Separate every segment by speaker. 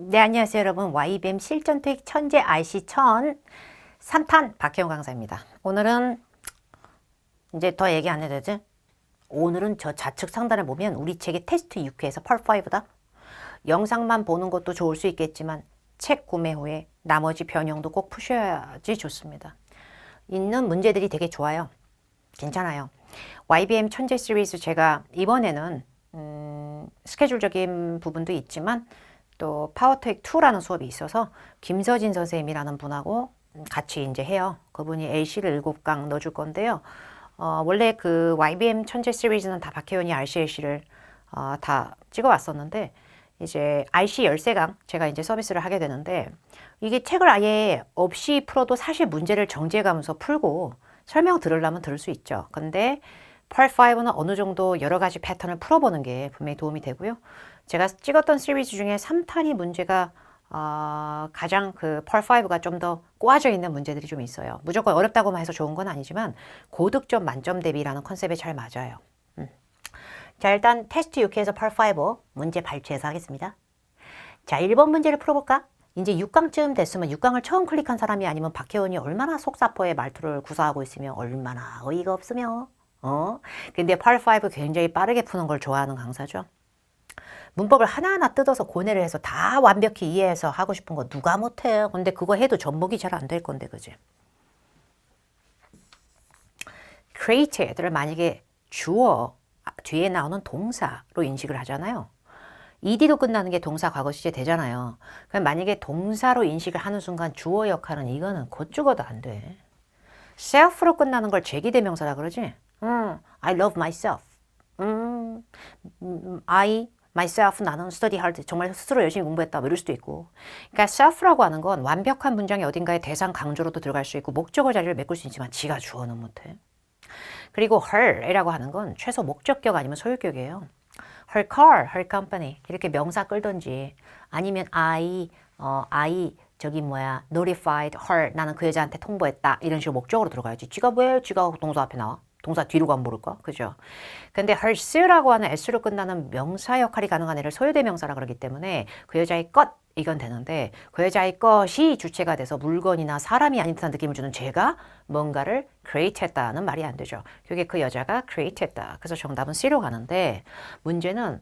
Speaker 1: 네, 안녕하세요, 여러분. YBM 실전 토익 천재 IC 1003탄 박혜영 강사입니다. 오늘은 이제 더 얘기 안 해도 되지? 오늘은 저 좌측 상단에 보면 우리 책의 테스트 6회에서 펄5다. 영상만 보는 것도 좋을 수 있겠지만 책 구매 후에 나머지 변형도 꼭 푸셔야지 좋습니다. 있는 문제들이 되게 좋아요. 괜찮아요. YBM 천재 시리즈 제가 이번에는 스케줄적인 부분도 있지만 또 파워토익 2라는 수업이 있어서 김서진 선생님이라는 분하고 같이 이제 해요. 그분이 AC를 7강 넣어줄 건데요. 원래 그 YBM 천재 시리즈는 다 박혜원이 RCAC를 다 찍어왔었는데 이제 RC 13강 제가 이제 서비스를 하게 되는데 이게 책을 아예 없이 풀어도 사실 문제를 정지해가면서 풀고 설명 들으려면 들을 수 있죠. 근데 펄5는 어느 정도 여러 가지 패턴을 풀어보는 게 분명히 도움이 되고요. 제가 찍었던 시리즈 중에 3탄이 문제가 가장 그 펄5가 좀 더 꼬아져 있는 문제들이 좀 있어요. 무조건 어렵다고만 해서 좋은 건 아니지만 고득점 만점 대비라는 컨셉에 잘 맞아요. 자, 일단 테스트 6회에서 펄5 문제 발췌해서 하겠습니다. 자, 1번 문제를 풀어볼까? 이제 6강쯤 됐으면 6강을 처음 클릭한 사람이 아니면 박혜원이 얼마나 속사포의 말투를 구사하고 있으며 얼마나 어이가 없으며 근데 펄5 굉장히 빠르게 푸는 걸 좋아하는 강사죠. 문법을 하나하나 뜯어서 고뇌를 해서 다 완벽히 이해해서 하고 싶은 거 누가 못해요. 근데 그거 해도 접목이 잘 안 될 건데, 그지? create를 만약에 주어 뒤에 나오는 동사로 인식을 하잖아요. ed도 끝나는 게 동사 과거 시제 되잖아요. 그럼 만약에 동사로 인식을 하는 순간 주어 역할은 이거는 곧 죽어도 안 돼. self로 끝나는 걸 제기대명사라 그러지? I love myself. I myself 나는 study hard 정말 스스로 열심히 공부했다 뭐 이럴 수도 있고. 그러니까 self라고 하는 건 완벽한 문장의 어딘가에 대상 강조로도 들어갈 수 있고 목적어 자리를 메꿀 수 있지만 지가 주어는 못해. 그리고 her이라고 하는 건 최소 목적격 아니면 소유격이에요. her car, her company 이렇게 명사 끌던지 아니면 I 저기 notified her 나는 그 여자한테 통보했다 이런 식으로 목적으로 들어가야지. 지가 왜 지가 동사 앞에 나와? 동사 뒤로 가면 모를까? 그죠? 근데 her's라고 하는 s로 끝나는 명사 역할이 가능한 애를 소유대명사라 그러기 때문에 그 여자의 것 이건 되는데 그 여자의 것이 주체가 돼서 물건이나 사람이 아닌 듯한 느낌을 주는 제가 뭔가를 create 했다는 말이 안 되죠. 그게 그 여자가 create 했다. 그래서 정답은 C로 가는데 문제는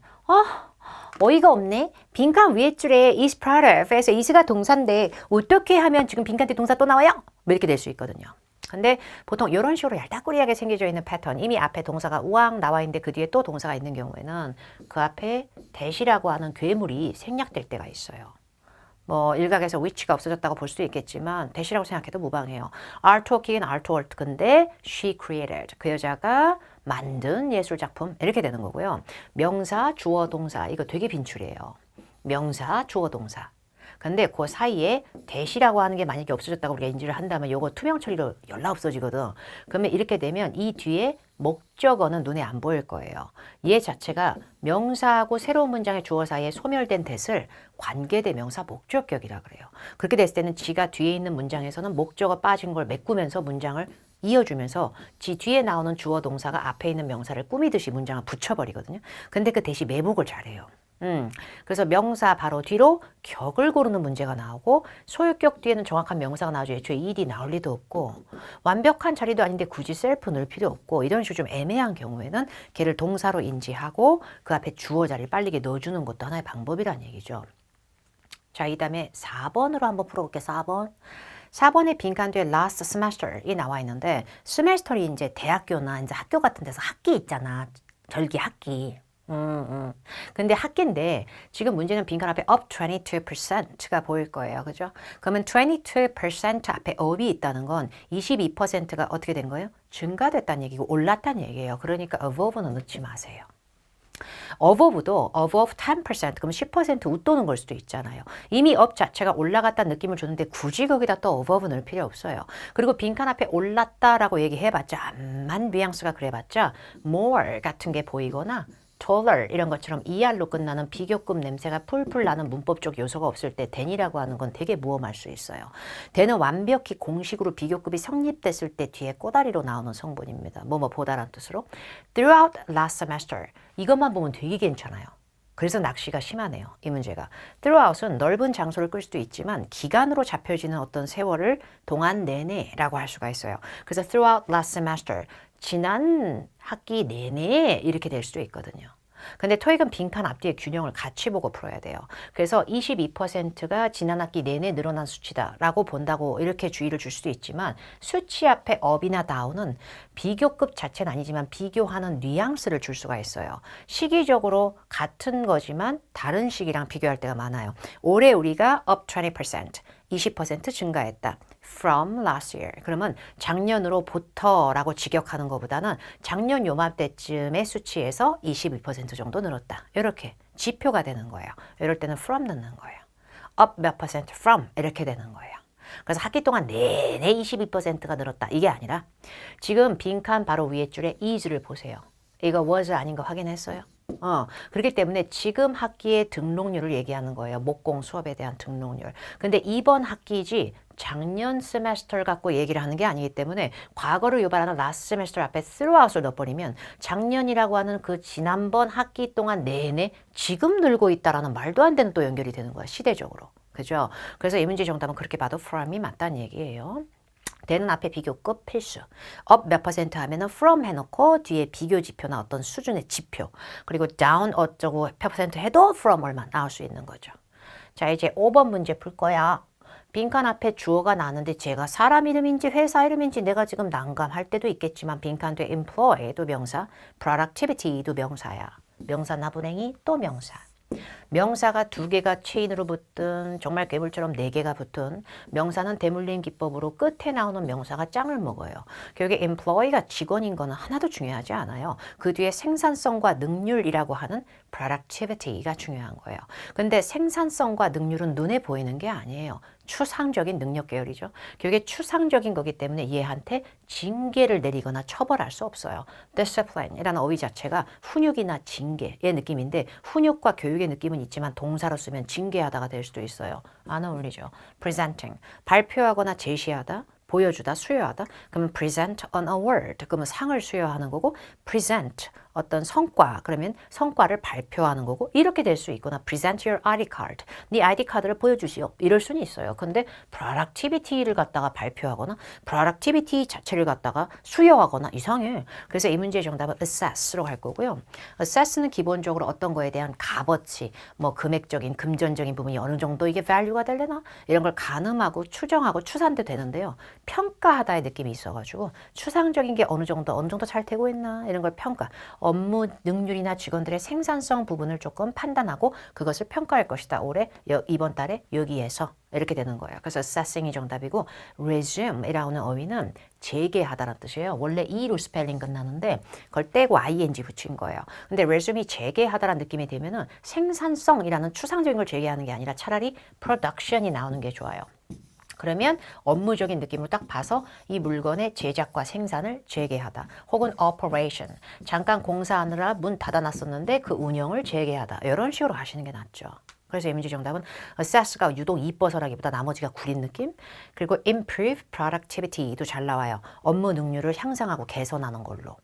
Speaker 1: 어이가 없네. 빈칸 위에 줄에 is part of에서 is가 동사인데 어떻게 하면 지금 빈칸 뒤 동사 또 나와요? 뭐 이렇게 될 수 있거든요. 근데 보통 이런 식으로 얄딱꾸리하게 생겨져 있는 패턴 이미 앞에 동사가 우왕 나와 있는데 그 뒤에 또 동사가 있는 경우에는 그 앞에 that이라고 하는 괴물이 생략될 때가 있어요. 뭐 일각에서 which가 없어졌다고 볼 수도 있겠지만 that이라고 생각해도 무방해요. artwork이긴 artwork 근데 she created 그 여자가 만든 예술작품 이렇게 되는 거고요. 명사, 주어, 동사 이거 되게 빈출이에요. 명사, 주어, 동사. 근데 그 사이에 that이라고 하는 게 만약에 없어졌다고 우리가 인지를 한다면 요거 투명 처리로 연락 없어지거든. 그러면 이렇게 되면 이 뒤에 목적어는 눈에 안 보일 거예요. 얘 자체가 명사하고 새로운 문장의 주어 사이에 소멸된 that을 관계대명사 목적격이라 그래요. 그렇게 됐을 때는 지가 뒤에 있는 문장에서는 목적어 빠진 걸 메꾸면서 문장을 이어주면서 지 뒤에 나오는 주어 동사가 앞에 있는 명사를 꾸미듯이 문장을 붙여버리거든요. 근데 그 that이 매복을 잘해요. 그래서 명사 바로 뒤로 격을 고르는 문제가 나오고 소유격 뒤에는 정확한 명사가 나오죠. 애초에 ed 나올 리도 없고 완벽한 자리도 아닌데 굳이 셀프 넣을 필요 없고 이런 식으로 좀 애매한 경우에는 걔를 동사로 인지하고 그 앞에 주어 자리를 빠르게 넣어주는 것도 하나의 방법이란 얘기죠. 자, 이 다음에 4번으로 한번 풀어볼게요. 4번. 4번의 빈칸 뒤에 last semester이 나와 있는데 semester이 이제 대학교나 이제 학교 같은 데서 학기 있잖아. 절기 학기. 근데 학기인데 지금 문제는 빈칸 앞에 up 22%가 보일 거예요. 그죠? 그러면 22% 앞에 up이 있다는 건 22%가 어떻게 된 거예요? 증가됐다는 얘기고 올랐다는 얘기예요. 그러니까 above는 넣지 마세요. above도 above 10% 그럼 10% 웃도는 걸 수도 있잖아요. 이미 up 자체가 올라갔다는 느낌을 주는데 굳이 거기다 또 above 넣을 필요 없어요. 그리고 빈칸 앞에 올랐다라고 얘기해봤자 암만 뉘앙스가 그래봤자 more 같은 게 보이거나 taller 이런 것처럼 ER로 끝나는 비교급 냄새가 풀풀 나는 문법적 요소가 없을 때 than이라고 하는 건 되게 모험할 수 있어요. than은 완벽히 공식으로 비교급이 성립됐을 때 뒤에 꼬다리로 나오는 성분입니다. 보다란 뜻으로 throughout last semester 이것만 보면 되게 괜찮아요. 그래서 낚시가 심하네요. 이 문제가. throughout은 넓은 장소를 끌 수도 있지만 기간으로 잡혀지는 어떤 세월을 동안 내내라고 할 수가 있어요. 그래서 throughout last semester, 지난 학기 내내 이렇게 될 수도 있거든요. 근데 토익은 빈칸 앞뒤의 균형을 같이 보고 풀어야 돼요. 그래서 22%가 지난 학기 내내 늘어난 수치다라고 본다고 이렇게 주의를 줄 수도 있지만 수치 앞에 up이나 down은 비교급 자체는 아니지만 비교하는 뉘앙스를 줄 수가 있어요. 시기적으로 같은 거지만 다른 시기랑 비교할 때가 많아요. 올해 우리가 up 20%, 20% 증가했다. From last year. 그러면 작년으로부터라고 직역하는 것보다는 작년 요맘때쯤의 수치에서 22% 정도 늘었다. 이렇게 지표가 되는 거예요. 이럴 때는 from 넣는 거예요. up 몇 퍼센트 from 이렇게 되는 거예요. 그래서 학기 동안 내내 22%가 늘었다. 이게 아니라 지금 빈칸 바로 위에 줄에 is를 보세요. 이거 was 아닌 거 확인했어요? 그렇기 때문에 지금 학기의 등록률을 얘기하는 거예요. 목공 수업에 대한 등록률. 근데 이번 학기지 작년 세메스터를 갖고 얘기를 하는 게 아니기 때문에 과거를 유발하는 last semester 앞에 throughout을 넣어버리면 작년이라고 하는 그 지난번 학기 동안 내내 지금 늘고 있다라는 말도 안 되는 또 연결이 되는 거야. 시대적으로. 그죠? 그래서 이 문제 정답은 그렇게 봐도 from이 맞다는 얘기예요. 대는 앞에 비교급 필수. up 몇 퍼센트 하면은 from 해놓고 뒤에 비교 지표나 어떤 수준의 지표. 그리고 down 어쩌고 몇 퍼센트 해도 from 얼마 나올 수 있는 거죠. 자, 이제 5번 문제 풀 거야. 빈칸 앞에 주어가 나는데 제가 사람 이름인지 회사 이름인지 내가 지금 난감할 때도 있겠지만 빈칸 뒤에 employ도 명사, productivity도 명사야. 명사 나분행이 또 명사. 명사가 두 개가 체인으로 붙든 정말 괴물처럼 네 개가 붙은 명사는 대물림 기법으로 끝에 나오는 명사가 짱을 먹어요. 결국에 employee가 직원인 거는 하나도 중요하지 않아요. 그 뒤에 생산성과 능률이라고 하는 productivity가 중요한 거예요. 근데 생산성과 능률은 눈에 보이는 게 아니에요. 추상적인 능력 계열이죠. 결국에 추상적인 거기 때문에 얘한테 징계를 내리거나 처벌할 수 없어요. discipline이라는 어휘 자체가 훈육이나 징계의 느낌인데 훈육과 교육의 느낌은 있지만 동사로 쓰면 징계하다가 될 수도 있어요. 안 어울리죠. presenting, 발표하거나 제시하다. 보여주다, 수여하다. 그러면 present an award. 그러면 상을 수여하는 거고 present 어떤 성과. 그러면 성과를 발표하는 거고 이렇게 될 수 있거나 present your ID card. 네 ID 카드를 보여주시오. 이럴 수는 있어요. 근데 productivity를 갖다가 발표하거나 productivity 자체를 갖다가 수여하거나 이상해. 그래서 이 문제의 정답은 assess로 갈 거고요. assess는 기본적으로 어떤 거에 대한 값어치, 뭐 금액적인, 금전적인 부분이 어느 정도 이게 value가 되려나? 이런 걸 가늠하고 추정하고 추산도 되는데요. 평가하다의 느낌이 있어가지고 추상적인 게 어느 정도 잘 되고 있나 이런 걸 평가. 업무 능률이나 직원들의 생산성 부분을 조금 판단하고 그것을 평가할 것이다. 올해 이번 달에 여기에서 이렇게 되는 거예요. 그래서 assessing이 정답이고 resume이라는 어휘는 재개하다라는 뜻이에요. 원래 e로 스펠링 끝나는데 그걸 떼고 ing 붙인 거예요. 근데 resume이 재개하다라는 느낌이 되면은 생산성이라는 추상적인 걸 재개하는 게 아니라 차라리 production이 나오는 게 좋아요. 그러면 업무적인 느낌으로 딱 봐서 이 물건의 제작과 생산을 재개하다. 혹은 operation. 잠깐 공사하느라 문 닫아놨었는데 그 운영을 재개하다. 이런 식으로 하시는 게 낫죠. 그래서 이 문제 정답은 assess가 유독 이뻐서라기보다 나머지가 구린 느낌. 그리고 improve productivity도 잘 나와요. 업무 능률을 향상하고 개선하는 걸로.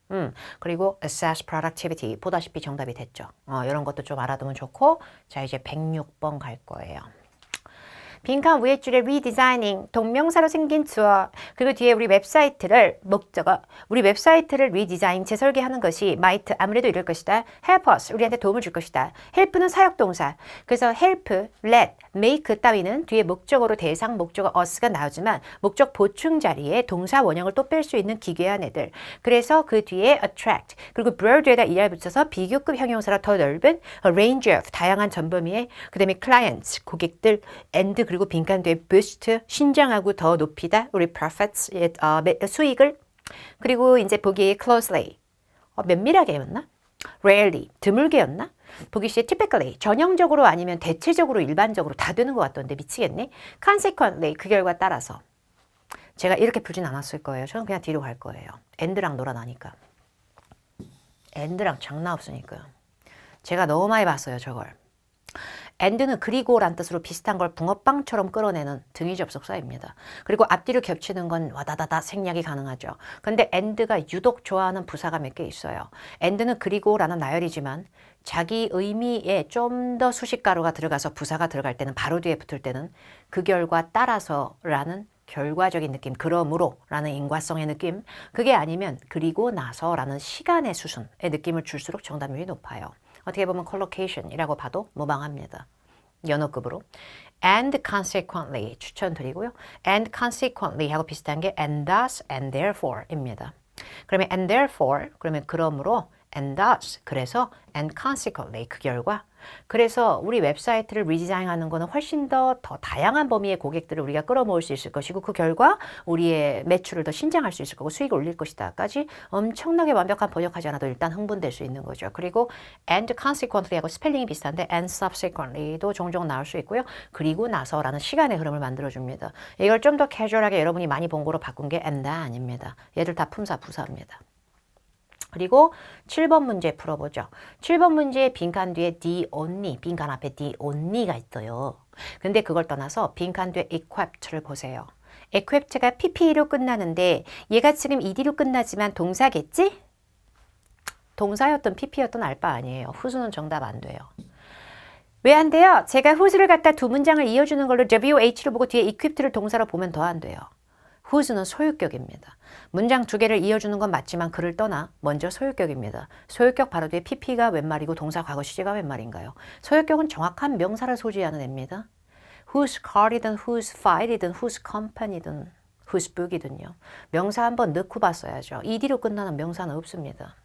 Speaker 1: 그리고 assess productivity 보다시피 정답이 됐죠. 이런 것도 좀 알아두면 좋고 자 이제 106번 갈 거예요. 빈칸 위에 줄에 redesigning, 동명사로 생긴 투어, 그리고 뒤에 우리 웹사이트를 목적어, 우리 웹사이트를 리디자인, 재설계하는 것이 might 아무래도 이럴 것이다. help us, 우리한테 도움을 줄 것이다. help는 사역동사, 그래서 help, let, make 따위는 뒤에 목적어로 대상, 목적어 us가 나오지만 목적 보충 자리에 동사 원형을 또 뺄 수 있는 기괴한 애들. 그래서 그 뒤에 attract, 그리고 broad에다 er 붙여서 비교급 형용사로 더 넓은 range of, 다양한 전범위의, 그 다음에 clients, 고객들, and 그리고 빈칸 뒤에 boost, 신장하고 더 높이다. 우리 profits, 수익을. 그리고 이제 보기에 closely, 면밀하게였나? rarely, 드물게였나? 보기 시에 typically, 전형적으로 아니면 대체적으로 일반적으로 다 되는 것 같던데 미치겠네. consequently, 그 결과 따라서. 제가 이렇게 풀진 않았을 거예요. 저는 그냥 뒤로 갈 거예요. and랑 놀아나니까. and랑 장난 없으니까. 제가 너무 많이 봤어요, 저걸. and는 그리고란 뜻으로 비슷한 걸 붕어빵처럼 끌어내는 등위 접속사입니다. 그리고 앞뒤로 겹치는 건 와다다다 생략이 가능하죠. 근데 and가 유독 좋아하는 부사가 몇 개 있어요. and는 그리고라는 나열이지만 자기 의미에 좀 더 수식가루가 들어가서 부사가 들어갈 때는 바로 뒤에 붙을 때는 그 결과 따라서라는 결과적인 느낌, 그러므로 라는 인과성의 느낌, 그게 아니면 그리고 나서라는 시간의 수순의 느낌을 줄수록 정답률이 높아요. 어떻게 보면 collocation이라고 봐도 무방합니다. 연어급으로. and consequently 추천드리고요. and consequently 하고 비슷한 게 and thus and therefore 입니다. 그러면 and therefore, 그러면 그러므로 and thus, 그래서 and consequently, 그 결과. 그래서 우리 웹사이트를 리디자인하는 거는 훨씬 더 다양한 범위의 고객들을 우리가 끌어모을 수 있을 것이고 그 결과 우리의 매출을 더 신장할 수 있을 거고 수익을 올릴 것이다까지 엄청나게 완벽한 번역하지 않아도 일단 흥분될 수 있는 거죠. 그리고 and consequently하고 스펠링이 비슷한데 and subsequently도 종종 나올 수 있고요. 그리고 나서라는 시간의 흐름을 만들어줍니다. 이걸 좀 더 캐주얼하게 여러분이 많이 본 거로 바꾼 게 and than입니다. 얘들 다 품사 부사입니다. 그리고 7번 문제 풀어보죠. 7번 문제에 빈칸 뒤에 the only, 빈칸 앞에 the only가 있어요. 근데 그걸 떠나서 빈칸 뒤에 equiped를 보세요. equiped가 pp로 끝나는데 얘가 지금 ed로 끝나지만 동사겠지? 동사였던 pp였던 알 바 아니에요. 후수는 정답 안 돼요. 왜 안 돼요? 제가 후수를 갖다 두 문장을 이어주는 걸로 WH를 보고 뒤에 equiped를 동사로 보면 더 안 돼요. whose는 소유격입니다. 문장 두 개를 이어주는 건 맞지만 그를 떠나 먼저 소유격입니다. 소유격 바로 뒤에 pp가 웬 말이고 동사 과거 시제가 웬 말인가요? 소유격은 정확한 명사를 소지하는 애입니다. whose car이든 whose file이든 whose company든 whose book이든요. 명사 한번 넣고 봤어야죠. ed로 끝나는 명사는 없습니다.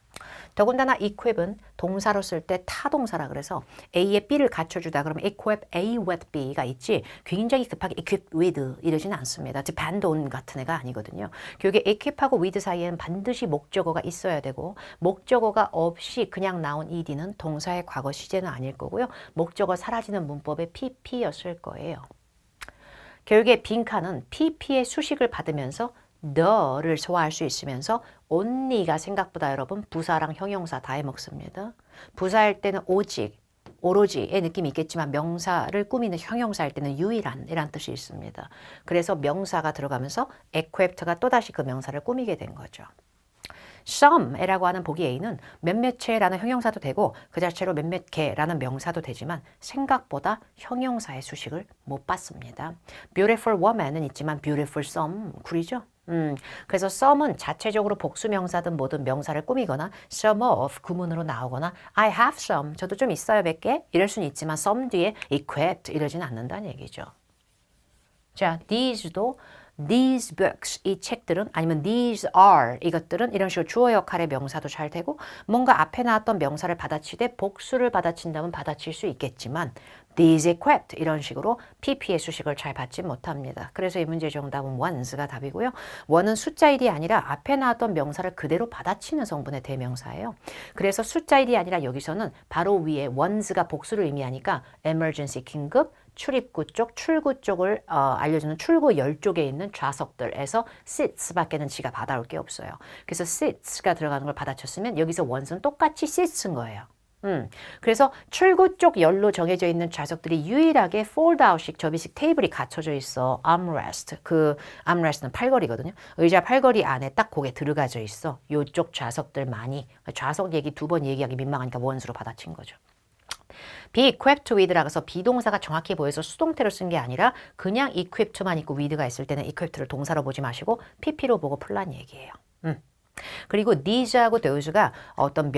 Speaker 1: 더군다나 equip은 동사로 쓸 때 타동사라 그래서 A에 B를 갖춰주다 그러면 equip A with B가 있지 굉장히 급하게 equip with 이러지는 않습니다. depend on 같은 애가 아니거든요. 교육에 equip하고 with 사이에는 반드시 목적어가 있어야 되고 목적어가 없이 그냥 나온 ed는 동사의 과거 시제는 아닐 거고요. 목적어 사라지는 문법의 pp였을 거예요. 교육의 빈칸은 pp의 수식을 받으면서 the를 소화할 수 있으면서 only가 생각보다 여러분 부사랑 형용사 다 해먹습니다. 부사일 때는 오직, 오로지의 느낌이 있겠지만 명사를 꾸미는 형용사일 때는 유일한 이란 뜻이 있습니다. 그래서 명사가 들어가면서 equiped가 또다시 그 명사를 꾸미게 된 거죠. some이라고 하는 보기 A는 몇몇 채라는 형용사도 되고 그 자체로 몇몇 개라는 명사도 되지만 생각보다 형용사의 수식을 못 받습니다. beautiful woman은 있지만 beautiful some 구리죠. 그래서 some은 자체적으로 복수명사든 뭐든 명사를 꾸미거나 some of 구문으로 나오거나 I have some 저도 좀 있어요 몇 개 이럴 수는 있지만 some 뒤에 equipped 이러진 않는다는 얘기죠. 자, these도 these books 이 책들은 아니면 these are 이것들은 이런 식으로 주어 역할의 명사도 잘 되고 뭔가 앞에 나왔던 명사를 받아치되 복수를 받아친다면 받아칠 수 있겠지만 these equipped 이런 식으로 pp의 수식을 잘 받지 못합니다. 그래서 이 문제 정답은 one's가 답이고요. one은 숫자 1이 아니라 앞에 나왔던 명사를 그대로 받아치는 성분의 대명사예요. 그래서 숫자 1이 아니라 여기서는 바로 위에 one's가 복수를 의미하니까 emergency 긴급 출입구 쪽, 출구 쪽을 알려주는 출구 열 쪽에 있는 좌석들에서 seats밖에는 지가 받아올 게 없어요. 그래서 seats가 들어가는 걸 받아쳤으면 여기서 one's는 똑같이 seats인 거예요. 그래서 출구 쪽 열로 정해져 있는 좌석들이 유일하게 fold-out식 접이식 테이블이 갖춰져 있어. armrest. 그 armrest는 팔걸이거든요. 의자 팔걸이 안에 딱 고개 들어가져 있어. 요쪽 좌석들만이. 좌석 얘기 두 번 얘기하기 민망하니까 one's로 받아친 거죠. be equipped with라 그래서 비동사가 정확히 보여서 수동태로 쓴 게 아니라 그냥 equipped만 있고 with가 있을 때는 equipped를 동사로 보지 마시고 pp로 보고 풀란 얘기예요. 그리고 these하고 those가 어떤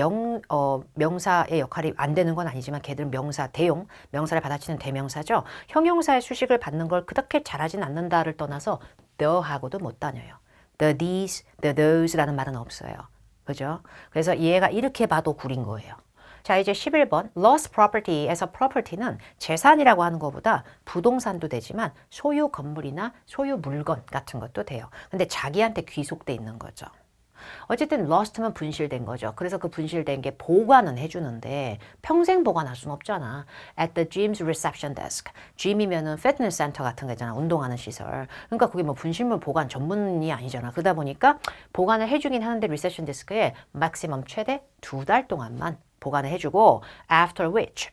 Speaker 1: 명사의 역할이 안 되는 건 아니지만 걔들은 명사, 대용, 명사를 받아치는 대명사죠. 형용사의 수식을 받는 걸 그렇게 잘하진 않는다를 떠나서 the하고도 못 다녀요. the these, the those라는 말은 없어요. 그죠? 그래서 얘가 이렇게 봐도 구린 거예요. 자, 이제 11번 lost property에서 property는 재산이라고 하는 것보다 부동산도 되지만 소유 건물이나 소유 물건 같은 것도 돼요. 근데 자기한테 귀속돼 있는 거죠. 어쨌든 lost면 분실된 거죠. 그래서 그 분실된 게 보관은 해주는데 평생 보관할 수는 없잖아. At the gym's reception desk. gym이면은 fitness center 같은 거잖아. 운동하는 시설. 그러니까 그게 뭐 분실물 보관 전문이 아니잖아. 그러다 보니까 보관을 해주긴 하는데 reception desk에 maximum 최대 2달 동안만 보관을 해주고 after which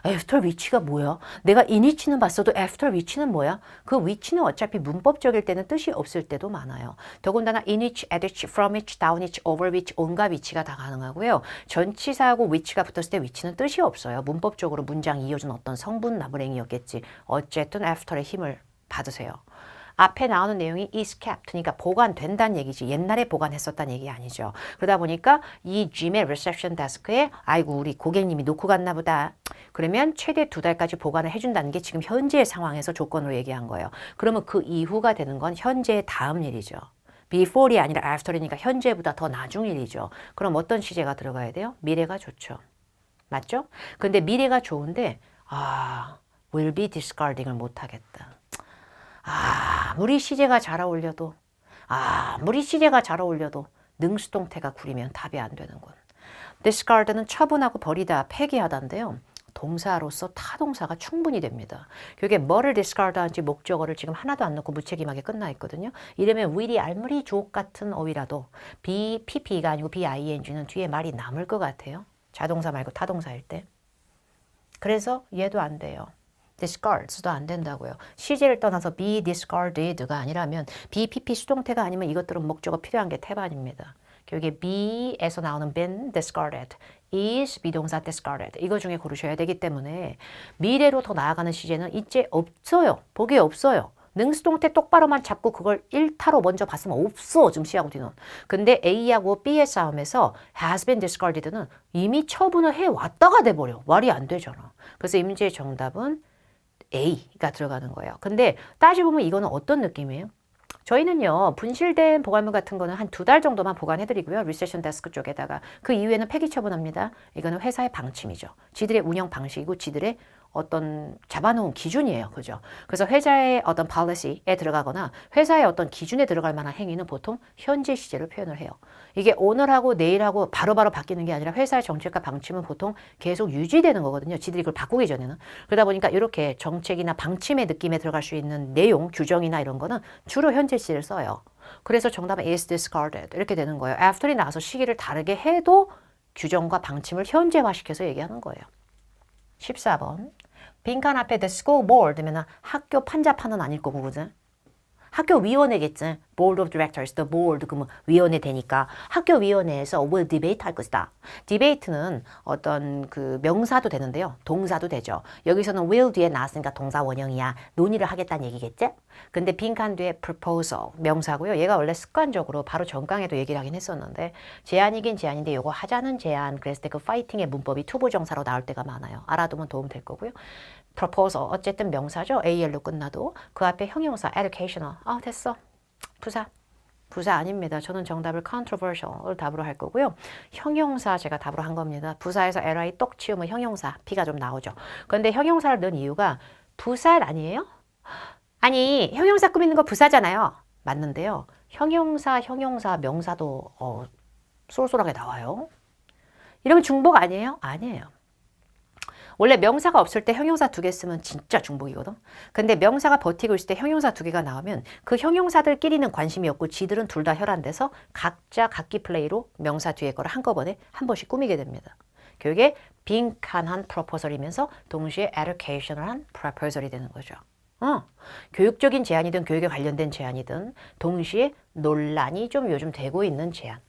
Speaker 1: after which가 뭐야? 내가 in which는 봤어도 after which는 뭐야? 그 which는 어차피 문법적일 때는 뜻이 없을 때도 많아요. 더군다나 in which, at which, from which, down which, over which, 온갖 which가 다 가능하고요. 전치사하고 which가 붙었을 때 which는 뜻이 없어요. 문법적으로 문장 이어준 어떤 성분 나무랭이였겠지. 어쨌든 after의 힘을 받으세요. 앞에 나오는 내용이 is kept, 그러니까 보관된다는 얘기지. 옛날에 보관했었다는 얘기 아니죠. 그러다 보니까 이 gym의 reception desk에 아이고 우리 고객님이 놓고 갔나 보다. 그러면 최대 2달까지 보관을 해준다는 게 지금 현재의 상황에서 조건으로 얘기한 거예요. 그러면 그 이후가 되는 건 현재의 다음 일이죠. before이 아니라 after이니까 현재보다 더 나중 일이죠. 그럼 어떤 시제가 들어가야 돼요? 미래가 좋죠. 맞죠? 근데 미래가 좋은데 will be discarding을 못하겠다. 아무리 시제가 잘 어울려도 능수동태가 구리면 답이 안 되는군. discard는 처분하고 버리다, 폐기하다인데요. 동사로서 타동사가 충분히 됩니다. 그게 뭐를 discard하는지 목적어를 지금 하나도 안 넣고 무책임하게 끝나 있거든요. 이러면 will이 알무리 주옥 같은 어휘라도 be, pp가 아니고 bing는 뒤에 말이 남을 것 같아요. 자동사 말고 타동사일 때. 그래서 얘도 안 돼요. discards도 안 된다고요. 시제를 떠나서 be discarded가 아니라면 be, pp 수동태가 아니면 이것들은 목적어 필요한 게 태반입니다. 여기 be에서 나오는 been discarded, is 비동사 discarded 이거 중에 고르셔야 되기 때문에 미래로 더 나아가는 시제는 이제 없어요. 보기에 없어요. 능수동태 똑바로만 잡고 그걸 1타로 먼저 봤으면 없어. 지금 C하고 D는. 근데 A하고 B의 싸움에서 has been discarded는 이미 처분을 해왔다가 돼버려. 말이 안 되잖아. 그래서 이 문제의 정답은 A가 들어가는 거예요. 근데 따지보면 이거는 어떤 느낌이에요? 저희는요, 분실된 보관물 같은 거는 한 2달 정도만 보관해드리고요. 리세션 데스크 쪽에다가. 그 이후에는 폐기 처분합니다. 이거는 회사의 방침이죠. 지들의 운영 방식이고 지들의 어떤 잡아놓은 기준이에요. 그죠? 그래서 회사의 어떤 policy에 들어가거나 회사의 어떤 기준에 들어갈 만한 행위는 보통 현재 시제로 표현을 해요. 이게 오늘하고 내일하고 바로바로 바뀌는 게 아니라 회사의 정책과 방침은 보통 계속 유지되는 거거든요. 지들이 그걸 바꾸기 전에는. 그러다 보니까 이렇게 정책이나 방침의 느낌에 들어갈 수 있는 내용, 규정이나 이런 거는 주로 현재 시제를 써요. 그래서 정답은 is discarded 이렇게 되는 거예요. after이 나와서 시기를 다르게 해도 규정과 방침을 현재화시켜서 얘기하는 거예요. 14번. 빈칸 앞에 the school board면 학교 판자판은 아닐 거고, 그죠? 학교 위원회겠지. Board of Directors, the board, 그러면 위원회 되니까 학교 위원회에서 will debate 할 것이다. debate는 어떤 그 명사도 되는데요. 동사도 되죠. 여기서는 will 뒤에 나왔으니까 동사 원형이야. 논의를 하겠다는 얘기겠지? 근데 빈칸 뒤에 proposal, 명사고요. 얘가 원래 습관적으로 바로 전강에도 얘기를 하긴 했었는데 제안이긴 제안인데 요거 하자는 제안 그랬을 때 그 fighting의 문법이 투부정사로 나올 때가 많아요. 알아두면 도움 될 거고요. proposal, 어쨌든 명사죠. AL로 끝나도 그 앞에 형용사, educational. 됐어. 부사 아닙니다. 저는 정답을 controversial을 답으로 할 거고요. 형용사 제가 답으로 한 겁니다. 부사에서 li 똑 치우면 형용사, P가 좀 나오죠. 그런데 형용사를 넣은 이유가 부사 아니에요? 아니, 형용사 꾸미는 거 부사잖아요. 맞는데요. 형용사, 명사도 쏠쏠하게 나와요. 이러면 중복 아니에요? 아니에요. 원래 명사가 없을 때 형용사 2개 쓰면 진짜 중복이거든. 근데 명사가 버티고 있을 때 형용사 2개가 나오면 그 형용사들끼리는 관심이 없고 지들은 둘 다 혈안돼서 각자 각기 플레이로 명사 뒤에 거를 한꺼번에 한 번씩 꾸미게 됩니다. 그게 빈칸한 proposal이면서 동시에 educational한 proposal이 되는 거죠. 교육적인 제안이든 교육에 관련된 제안이든 동시에 논란이 좀 요즘 되고 있는 제안.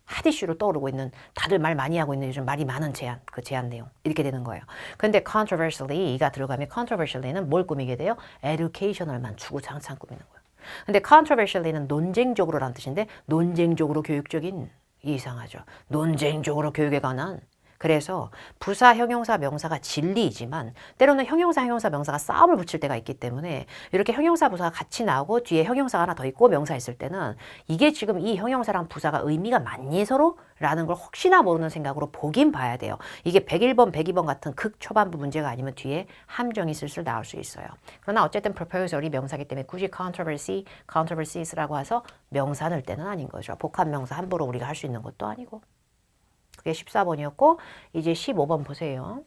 Speaker 1: 핫 이슈로 떠오르고 있는 다들 말 많이 하고 있는 요즘 말이 많은 제안, 그 제안 내용 이렇게 되는 거예요. 근데 controversially가 들어가면 controversially는 뭘 꾸미게 돼요? educational만 주구장창 꾸미는 거예요. 근데 controversially는 논쟁적으로라는 뜻인데 논쟁적으로 교육적인 이상하죠. 논쟁적으로 교육에 관한 그래서 부사, 형용사, 명사가 진리이지만 때로는 형용사, 명사가 싸움을 붙일 때가 있기 때문에 이렇게 형용사, 부사가 같이 나오고 뒤에 형용사가 하나 더 있고 명사 있을 때는 이게 지금 이 형용사랑 부사가 의미가 맞니 서로? 라는 걸 혹시나 모르는 생각으로 보긴 봐야 돼요. 이게 101번, 102번 같은 극초반부 문제가 아니면 뒤에 함정이 슬슬 나올 수 있어요. 그러나 어쨌든 proposal이 명사기 때문에 굳이 controversies라고 해서 명사 넣을 때는 아닌 거죠. 복합명사 함부로 우리가 할 수 있는 것도 아니고. 그게 14번이었고 이제 15번 보세요.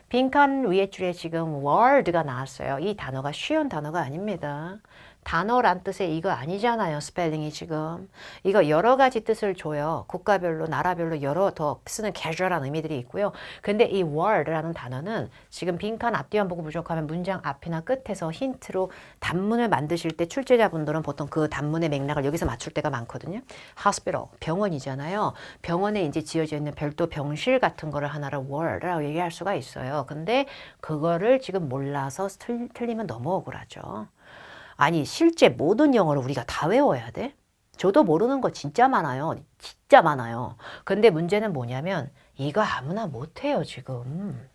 Speaker 1: 빈칸 위에 줄에 지금 world가 나왔어요. 이 단어가 쉬운 단어가 아닙니다. 단어란 뜻의 이거 아니잖아요. 스펠링이 지금. 이거 여러 가지 뜻을 줘요. 국가별로, 나라별로 여러 더 쓰는 캐주얼한 의미들이 있고요. 근데 이 word라는 단어는 지금 빈칸 앞뒤만 보고 부족하면 문장 앞이나 끝에서 힌트로 단문을 만드실 때 출제자분들은 보통 그 단문의 맥락을 여기서 맞출 때가 많거든요. hospital, 병원이잖아요. 병원에 이제 지어져 있는 별도 병실 같은 거를 하나를 word라고 얘기할 수가 있어요. 근데 그거를 지금 몰라서 틀리면 너무 억울하죠. 아니 실제 모든 영어를 우리가 다 외워야 돼? 저도 모르는 거 진짜 많아요. 진짜 많아요. 근데 문제는 뭐냐면 이거 아무나 못해요 지금.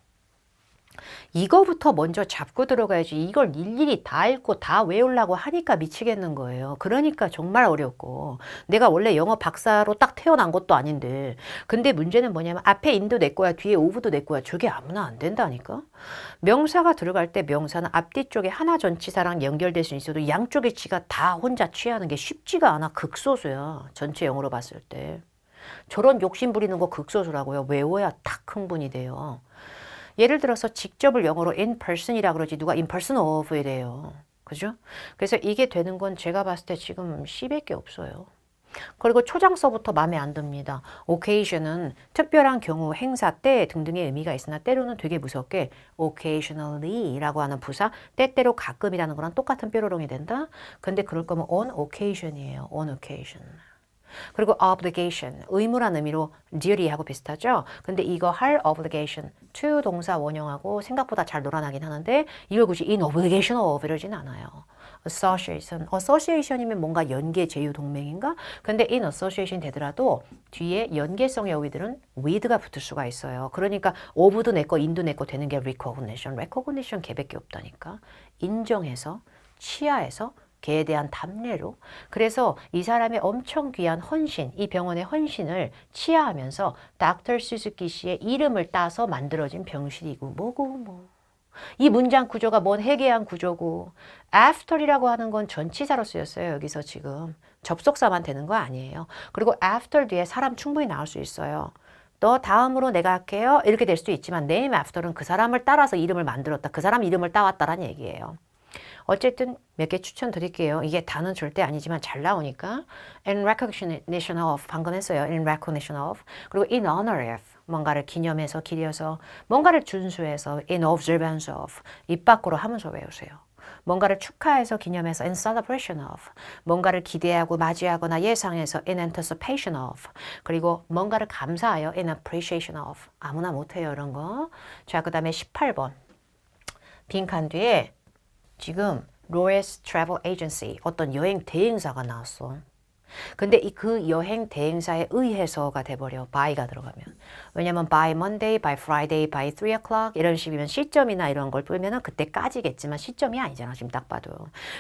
Speaker 1: 이거부터 먼저 잡고 들어가야지 이걸 일일이 다 읽고 다 외우려고 하니까 미치겠는 거예요. 그러니까 정말 어렵고 내가 원래 영어 박사로 딱 태어난 것도 아닌데 근데 문제는 뭐냐면 앞에 in도 내 거야 뒤에 of도 내 거야 저게 아무나 안 된다니까. 명사가 들어갈 때 명사는 앞뒤 쪽에 하나 전치사랑 연결될 수 있어도 양쪽의 지가 다 혼자 취하는 게 쉽지가 않아. 극소수야. 전체 영어로 봤을 때. 저런 욕심 부리는 거 극소수라고요. 외워야 딱 흥분이 돼요. 예를 들어서 직접을 영어로 in person이라 그러지 누가 in person of에 대요. 그죠? 그래서 이게 되는 건 제가 봤을 때 지금 C밖에 없어요. 그리고 초장서부터 마음에 안 듭니다. occasion은 특별한 경우, 행사, 때 등등의 의미가 있으나 때로는 되게 무섭게 occasionally라고 하는 부사, 때때로 가끔이라는 거랑 똑같은 뾰로롱이 된다? 근데 그럴 거면 on occasion이에요. on occasion. 그리고 obligation, 의무란 의미로 duty하고 비슷하죠. 근데 이거 할 obligation, to 동사 원형하고 생각보다 잘 놀아나긴 하는데 이걸 굳이 in obligation of 이러진 않아요. association이면 뭔가 연계, 제휴, 동맹인가? 근데 in association 되더라도 뒤에 연계성의 어휘들은 with가 붙을 수가 있어요. 그러니까 of도 내 거, in도 내 거 되는 게 recognition 개밖에 없다니까. 인정해서, 치하해서 걔에 대한 답례로. 그래서 이 사람의 엄청 귀한 헌신, 이 병원의 헌신을 치하하면서 닥터 수즈키 씨의 이름을 따서 만들어진 병실이고 뭐고 뭐. 이 문장 구조가 뭔 해괴한 구조고 after이라고 하는 건 전치사로 쓰였어요. 여기서 지금 접속사만 되는 거 아니에요. 그리고 after 뒤에 사람 충분히 나올 수 있어요. 너 다음으로 내가 할게요. 이렇게 될 수도 있지만 name after는 그 사람을 따라서 이름을 만들었다. 그 사람 이름을 따왔다라는 얘기예요. 어쨌든 몇 개 추천드릴게요. 이게 다는 절대 아니지만 잘 나오니까 in recognition of 방금 했어요. in recognition of 그리고 in honor of 뭔가를 기념해서 기려서 뭔가를 준수해서 in observance of 입 밖으로 하면서 외우세요. 뭔가를 축하해서 기념해서 in celebration of 뭔가를 기대하고 맞이하거나 예상해서 in anticipation of 그리고 뭔가를 감사하여 in appreciation of 아무나 못해요 이런 거. 자 그 다음에 18번 빈칸 뒤에 지금 로에스 트래블 에이전시 어떤 여행 대행사가 나왔어. 근데 그 여행 대행사에 의해서가 돼버려. by가 들어가면. 왜냐면 by Monday, by Friday, by 3 o'clock 이런 식이면 시점이나 이런 걸 풀면은 그때까지겠지만 시점이 아니잖아. 지금 딱 봐도.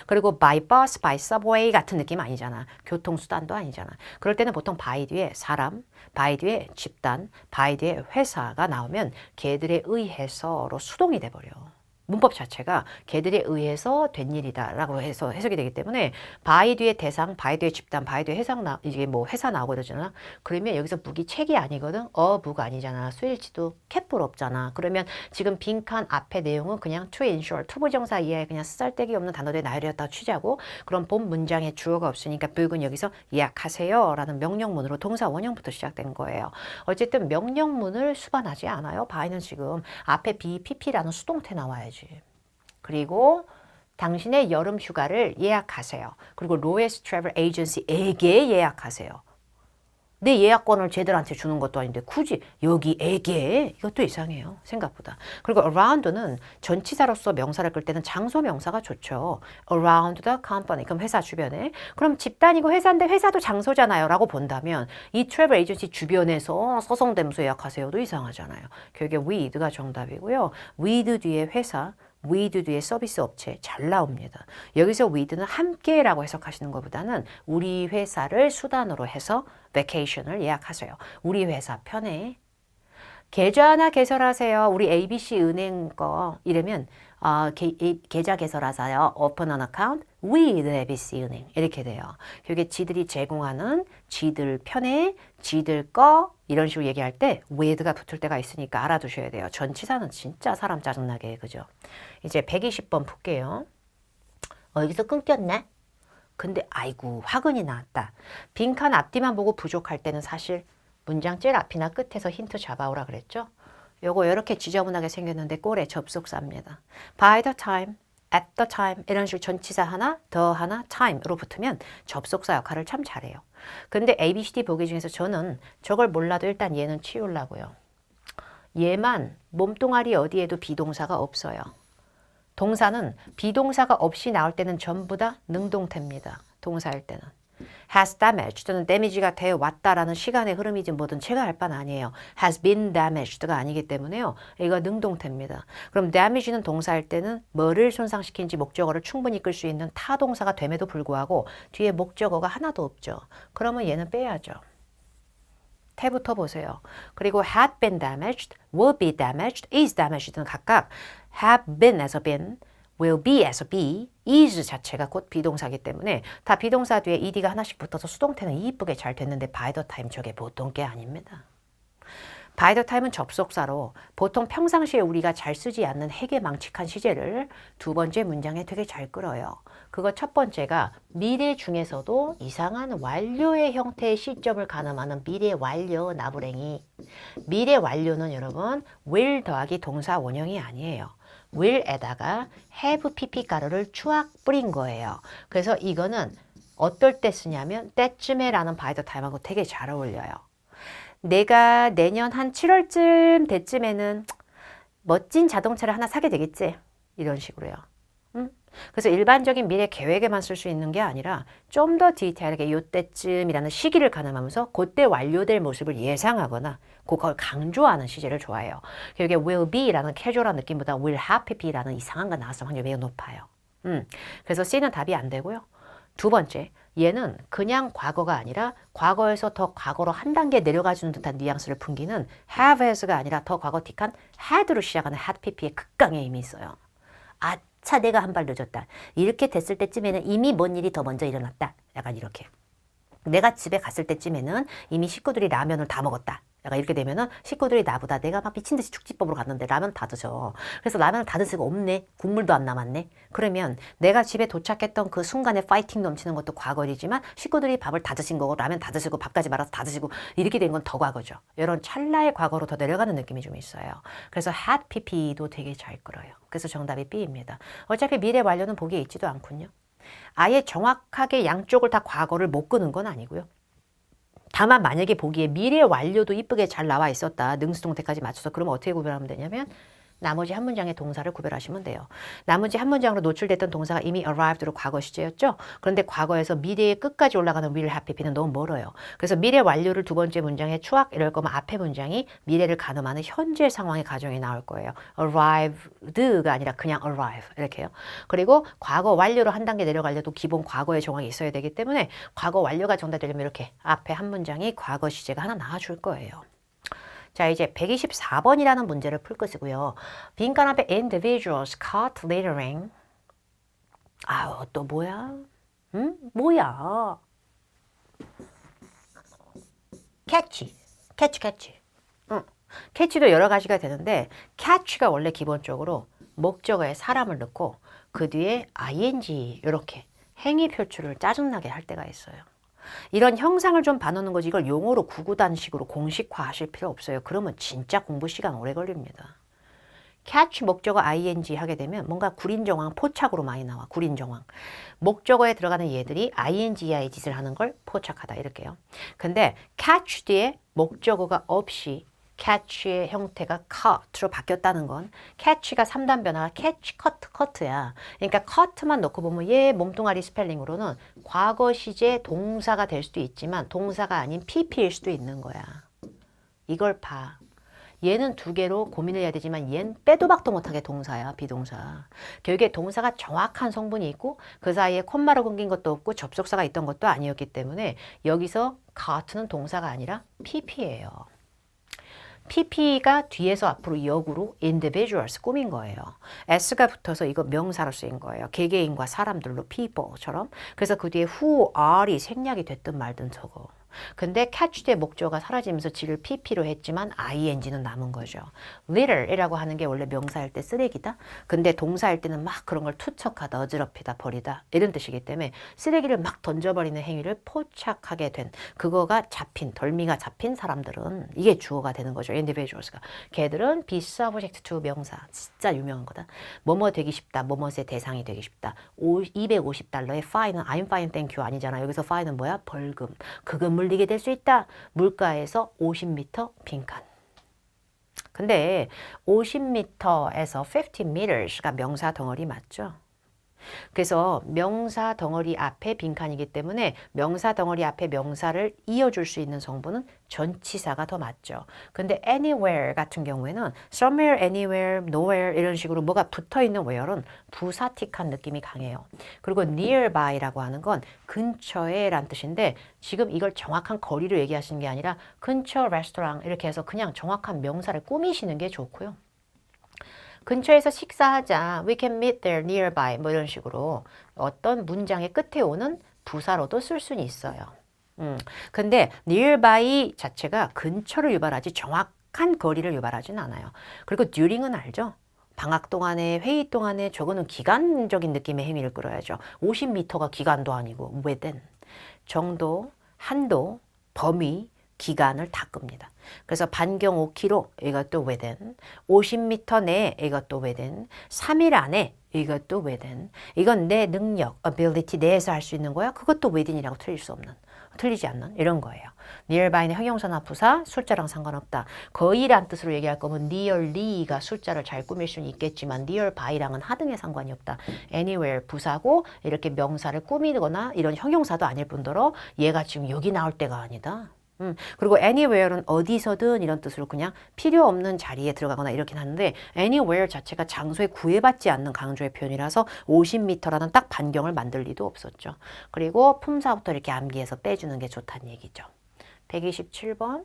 Speaker 1: 그리고 by bus, by subway 같은 느낌 아니잖아. 교통수단도 아니잖아. 그럴 때는 보통 by 뒤에 사람, by 뒤에 집단, by 뒤에 회사가 나오면 걔들에 의해서로 수동이 돼버려. 문법 자체가 걔들에 의해서 된 일이다라고 해서 해석이 되기 때문에 by 뒤에 대상, by 뒤에 집단, by 뒤에 이게 뭐 회사 나오고 그러잖아. 그러면 여기서 무기 책이 아니거든. 무가 아니잖아. 수일치도 캡볼 없잖아. 그러면 지금 빈칸 앞에 내용은 그냥 to ensure, 투부정사 이하에 그냥 쓰잘데기 없는 단어들이 나열이었다고 취재하고 그럼 본 문장에 주어가 없으니까 book은 여기서 예약하세요 라는 명령문으로 동사 원형부터 시작된 거예요. 어쨌든 명령문을 수반하지 않아요. by는 지금 앞에 be, pp라는 수동태 나와야지. 그리고 당신의 여름 휴가를 예약하세요. 그리고 로에스 트래블 에이전시에게 예약하세요. 내 예약권을 쟤들한테 주는 것도 아닌데 굳이 여기에게 이것도 이상해요. 생각보다. 그리고 around는 전치사로서 명사를 끌 때는 장소 명사가 좋죠. around the company. 그럼 회사 주변에. 그럼 집단이고 회사인데 회사도 장소잖아요. 라고 본다면 이 트래블 에이전시 주변에서 서성대면서 예약하세요도 이상하잖아요. 결국에 with가 정답이고요. with 뒤에 회사. with 뒤에 서비스 업체 잘 나옵니다. 여기서 with는 함께라고 해석하시는 것보다는 우리 회사를 수단으로 해서 vacation을 예약하세요. 우리 회사 편에 계좌 하나 개설하세요. 우리 ABC 은행 거 이러면 계좌 개설하사요. open an account with ABC 은행 이렇게 돼요. 이게 지들이 제공하는 지들 편에 지들 거 이런 식으로 얘기할 때 with가 붙을 때가 있으니까 알아두셔야 돼요. 전치사는 진짜 사람 짜증나게 해. 그죠? 이제 120번 풀게요. 여기서 끊겼네? 근데 아이고 화근이 나왔다. 빈칸 앞뒤만 보고 부족할 때는 사실 문장 제일 앞이나 끝에서 힌트 잡아오라 그랬죠? 요거 이렇게 지저분하게 생겼는데 꼴에 접속사입니다. By the time, at the time 이런 식으로 전치사 하나, 더 하나, time으로 붙으면 접속사 역할을 참 잘해요. 근데 ABCD 보기 중에서 저는 저걸 몰라도 일단 얘는 치우려고요. 얘만 몸뚱아리 어디에도 비동사가 없어요. 동사는 비동사가 없이 나올 때는 전부 다 능동태입니다. 동사일 때는. has damaged 또는 damage가 되어 왔다라는 시간의 흐름이지 뭐든 제가 할 바는 아니에요. has been damaged가 아니기 때문에요. 이거 능동태입니다. 그럼 damage는 동사일 때는 뭐를 손상시킨지 목적어를 충분히 끌 수 있는 타동사가 됨에도 불구하고 뒤에 목적어가 하나도 없죠. 그러면 얘는 빼야죠. 태부터 보세요. 그리고 had been damaged, will be damaged, is damaged는 각각 have been에서 been, will be에서 be, is 자체가 곧 비동사이기 때문에 다 비동사 뒤에 ed가 하나씩 붙어서 수동태는 이쁘게 잘 됐는데 by the time 저게 보통 게 아닙니다. by the time은 접속사로 보통 평상시에 우리가 잘 쓰지 않는 해괴망측한 시제를 두 번째 문장에 되게 잘 끌어요. 그거 첫 번째가 미래 중에서도 이상한 완료의 형태의 시점을 가늠하는 미래 완료 나부랭이. 미래 완료는 여러분 will 더하기 동사 원형이 아니에요. will에다가 have pp 가루를 추악 뿌린 거예요. 그래서 이거는 어떨 때 쓰냐면 때쯤에 라는 by the time하고 되게 잘 어울려요. 내가 내년 한 7월쯤 때쯤에는 멋진 자동차를 하나 사게 되겠지. 이런 식으로요. 그래서 일반적인 미래 계획에만 쓸 수 있는 게 아니라 좀 더 디테일하게 요때쯤이라는 시기를 가늠하면서 그때 완료될 모습을 예상하거나 그걸 강조하는 시제를 좋아해요. 이게 will be라는 캐주얼한 느낌보다 will have be라는 이상한 거 나왔을 확률이 매우 높아요. 그래서 C는 답이 안 되고요. 두 번째, 얘는 그냥 과거가 아니라 과거에서 더 과거로 한 단계 내려가주는 듯한 뉘앙스를 풍기는 have as가 아니라 더 과거틱한 had로 시작하는 had pp의 극강의 힘이 있어요. 아차 내가 한 발 늦었다. 이렇게 됐을 때쯤에는 이미 뭔 일이 더 먼저 일어났다. 약간 이렇게. 내가 집에 갔을 때쯤에는 이미 식구들이 라면을 다 먹었다. 약간 이렇게 되면은 식구들이 나보다 내가 막 미친 듯이 축지법으로 갔는데 라면 다 드셔. 그래서 라면을 다 드시고 없네. 국물도 안 남았네. 그러면 내가 집에 도착했던 그 순간에 파이팅 넘치는 것도 과거이지만 식구들이 밥을 다 드신 거고 라면 다 드시고 밥까지 말아서 다 드시고 이렇게 된 건 더 과거죠. 이런 찰나의 과거로 더 내려가는 느낌이 좀 있어요. 그래서 had pp도 되게 잘 끌어요. 그래서 정답이 B입니다. 어차피 미래 완료는 보기에 있지도 않군요. 아예 정확하게 양쪽을 다 과거를 못 끄는 건 아니고요. 다만 만약에 보기에 미래 완료도 이쁘게 잘 나와 있었다. 능수동태까지 맞춰서 그러면 어떻게 구별하면 되냐면 나머지 한 문장의 동사를 구별하시면 돼요. 나머지 한 문장으로 노출됐던 동사가 이미 arrived로 과거 시제였죠. 그런데 과거에서 미래의 끝까지 올라가는 will have pp는 너무 멀어요. 그래서 미래 완료를 두 번째 문장에 추악 이럴 거면 앞에 문장이 미래를 가늠하는 현재 상황의 가정이 나올 거예요. arrived가 아니라 그냥 arrive 이렇게요. 그리고 과거 완료로 한 단계 내려가려도 기본 과거의 정황이 있어야 되기 때문에 과거 완료가 정답되려면 이렇게 앞에 한 문장이 과거 시제가 하나 나와줄 거예요. 자, 이제 124번이라는 문제를 풀 것이고요. 빈칸 앞에 individuals caught littering. 아유, 또 뭐야? 뭐야? catch. catch도 여러 가지가 되는데 catch가 원래 기본적으로 목적어에 사람을 넣고 그 뒤에 ing 이렇게 행위 표출을 짜증나게 할 때가 있어요. 이런 형상을 좀 봐놓는 거지 이걸 용어로 구구단식으로 공식화 하실 필요 없어요. 그러면 진짜 공부 시간 오래 걸립니다. catch 목적어 ing 하게 되면 뭔가 구린 정황 포착으로 많이 나와. 구린 정황. 목적어에 들어가는 얘들이 ing의 짓을 하는 걸 포착하다 이렇게요. 근데 catch 뒤에 목적어가 없이 catch의 형태가 cut로 바뀌었다는 건 catch가 3단 변화가 catch, cut야. 그러니까 cut만 넣고 보면 얘 몸뚱아리 스펠링으로는 과거 시제 동사가 될 수도 있지만 동사가 아닌 pp일 수도 있는 거야. 이걸 봐. 얘는 두 개로 고민을 해야 되지만 얘는 빼도 박도 못하게 동사야. 비동사. 결국에 동사가 정확한 성분이 있고 그 사이에 콤마로 끊긴 것도 없고 접속사가 있던 것도 아니었기 때문에 여기서 cut는 동사가 아니라 pp예요. pp가 뒤에서 앞으로 역으로 individuals 꾸민 거예요. s가 붙어서 이거 명사로 쓰인 거예요. 개개인과 사람들로 people처럼. 그래서 그 뒤에 who are이 생략이 됐든 말든 저거. 근데 catch 대 목조가 사라지면서 지를 pp로 했지만 ing는 남은 거죠. litter이라고 하는 게 원래 명사일 때 쓰레기다. 근데 동사일 때는 막 그런 걸 투척하다, 어지럽히다, 버리다 이런 뜻이기 때문에 쓰레기를 막 던져버리는 행위를 포착하게 된 그거가 잡힌, 덜미가 잡힌 사람들은 이게 주어가 되는 거죠. individuals가. 걔들은 be subject to 명사. 진짜 유명한 거다. 뭐뭐 되기 쉽다. 뭐뭐의 대상이 되기 쉽다. $250의 fine은 I'm fine, thank you 아니잖아. 여기서 fine은 뭐야? 벌금. 그금을 물리게 될 수 있다. 물가에서 50m 빈칸. 근데 50m에서 50meters가 명사 덩어리 맞죠? 그래서 명사 덩어리 앞에 빈칸이기 때문에 명사 덩어리 앞에 명사를 이어줄 수 있는 성분은 전치사가 더 맞죠. 근데 anywhere 같은 경우에는 somewhere, anywhere, nowhere 이런 식으로 뭐가 붙어있는 where은 부사틱한 느낌이 강해요. 그리고 nearby라고 하는 건 근처에 란 뜻인데 지금 이걸 정확한 거리로 얘기하시는 게 아니라 근처 레스토랑 이렇게 해서 그냥 정확한 명사를 꾸미시는 게 좋고요. 근처에서 식사하자. We can meet there nearby. 뭐 이런 식으로 어떤 문장의 끝에 오는 부사로도 쓸 수는 있어요. 근데 nearby 자체가 근처를 유발하지 정확한 거리를 유발하진 않아요. 그리고 during은 알죠? 방학 동안에, 회의 동안에 저거는 기간적인 느낌의 행위를 끌어야죠. 50m가 기간도 아니고 within. 정도, 한도, 범위, 기간을 다 끕니다. 그래서 반경 5km 이것도 within, 50m 내 이것도 within, 3일 안에 이것도 within. 이건 내 능력, ability 내에서 할 수 있는 거야. 그것도 within이라고 틀리지 않는 이런 거예요. nearby는 형용사나 부사, 숫자랑 상관없다. 거의란 뜻으로 얘기할 거면 nearly가 숫자를 잘 꾸밀 수는 있겠지만 nearby랑은 하등의 상관이 없다. anywhere 부사고 이렇게 명사를 꾸미거나 이런 형용사도 아닐 뿐더러 얘가 지금 여기 나올 때가 아니다. 그리고 anywhere는 어디서든 이런 뜻으로 그냥 필요 없는 자리에 들어가거나 이렇긴 하는데 anywhere 자체가 장소에 구애받지 않는 강조의 표현이라서 50m라는 딱 반경을 만들 리도 없었죠. 그리고 품사부터 이렇게 암기해서 빼주는 게 좋다는 얘기죠. 127번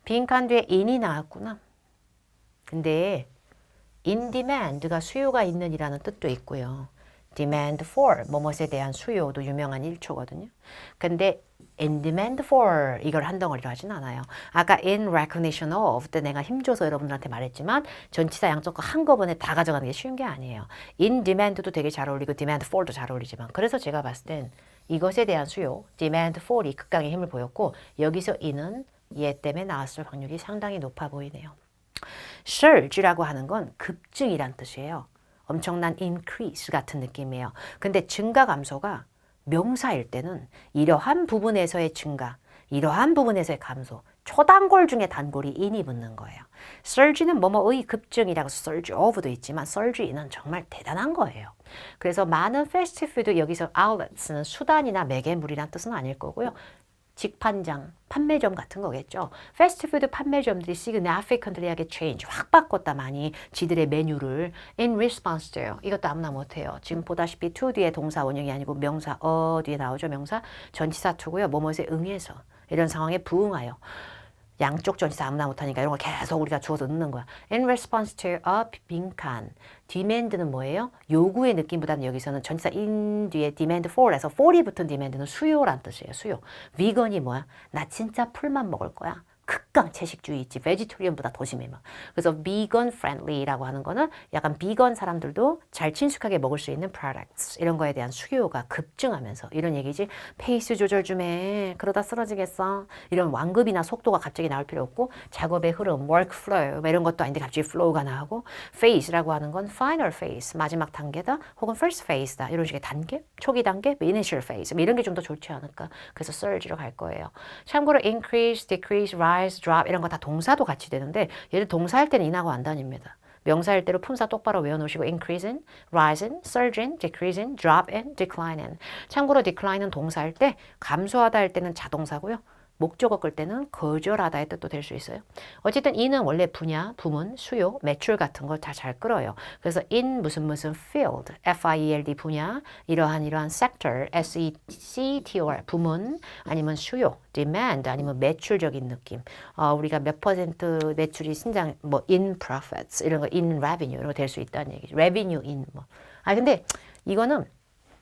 Speaker 1: 빈칸 뒤에 in이 나왔구나. 근데 in demand가 수요가 있는 이라는 뜻도 있고요. demand for, 뭐뭇에 대한 수요도 유명한 일초거든요. 근데 in demand for 이걸 한 덩어리로 하진 않아요. 아까 in recognition of 때 내가 힘줘서 여러분들한테 말했지만 전치사 양쪽 거 한꺼번에 다 가져가는 게 쉬운 게 아니에요. in demand도 되게 잘 어울리고 demand for도 잘 어울리지만 그래서 제가 봤을 땐 이것에 대한 수요, demand for이 극강의 힘을 보였고 여기서 in은 얘 때문에 나왔을 확률이 상당히 높아 보이네요. surge라고 하는 건 급증이란 뜻이에요. 엄청난 increase 같은 느낌이에요. 근데 증가 감소가 명사일 때는 이러한 부분에서의 증가, 이러한 부분에서의 감소, 초단골 중에 단골이 in이 붙는 거예요. surge는 뭐뭐의 급증이라고 surge of도 있지만 surge in은 정말 대단한 거예요. 그래서 많은 패스트푸드 여기서 outlets는 수단이나 매개물이란 뜻은 아닐 거고요. 직판장, 판매점 같은 거겠죠. 패스트푸드 판매점들이 significantly하게 change, 확 바꿨다 많이 지들의 메뉴를 in response to요. 이것도 아무나 못해요. 지금 보다시피 to 뒤에 동사 원형이 아니고 명사 뒤에 나오죠. 명사 전치사 to고요. 뭐뭐에 응해서 이런 상황에 부응하여 양쪽 전치사 아무나 못하니까 이런 거 계속 우리가 주워서 넣는 거야. In response to a 빈칸. demand는 뭐예요? 요구의 느낌보다는 여기서는 전치사 in 뒤에 demand for에서 for이 붙은 demand는 수요란 뜻이에요. 수요. vegan이 뭐야? 나 진짜 풀만 먹을 거야. 극강 채식주의 있지. 베지테리언보다 더 심해 막. 그래서 vegan friendly라고 하는 거는 약간 비건 사람들도 잘 친숙하게 먹을 수 있는 products 이런 거에 대한 수요가 급증하면서 이런 얘기지. 페이스 조절 좀 해. 그러다 쓰러지겠어. 이런 완급이나 속도가 갑자기 나올 필요 없고 작업의 흐름, work flow 이런 것도 아닌데 갑자기 flow가 나오고 phase라고 하는 건 final phase 마지막 단계다 혹은 first phase다 이런 식의 단계, 초기 단계, initial phase 이런 게 좀 더 좋지 않을까. 그래서 surge로 갈 거예요. 참고로 increase, decrease, rise, drop 이런 거 다 동사도 같이 되는데 얘를 동사할 때는 in하고 안 다닙니다. 명사일 때로 품사 똑바로 외워놓으시고 increasing, rising, surging, decreasing, dropping, declining. 참고로 decline은 동사일 때 감소하다 할 때는 자동사고요. 목적어 끌 때는 거절하다의 뜻도 될 수 있어요. 어쨌든 in은 원래 분야, 부문, 수요, 매출 같은 걸 다 잘 끌어요. 그래서 in 무슨 field, F-I-E-L-D 분야, 이러한 sector, S-E-C-T-O-R 부문, 아니면 수요, demand, 아니면 매출적인 느낌. 우리가 몇 퍼센트 매출이 신장, 뭐 in profits 이런 거, in revenue 이런 거 될 수 있다는 얘기죠. revenue in 뭐. 근데 이거는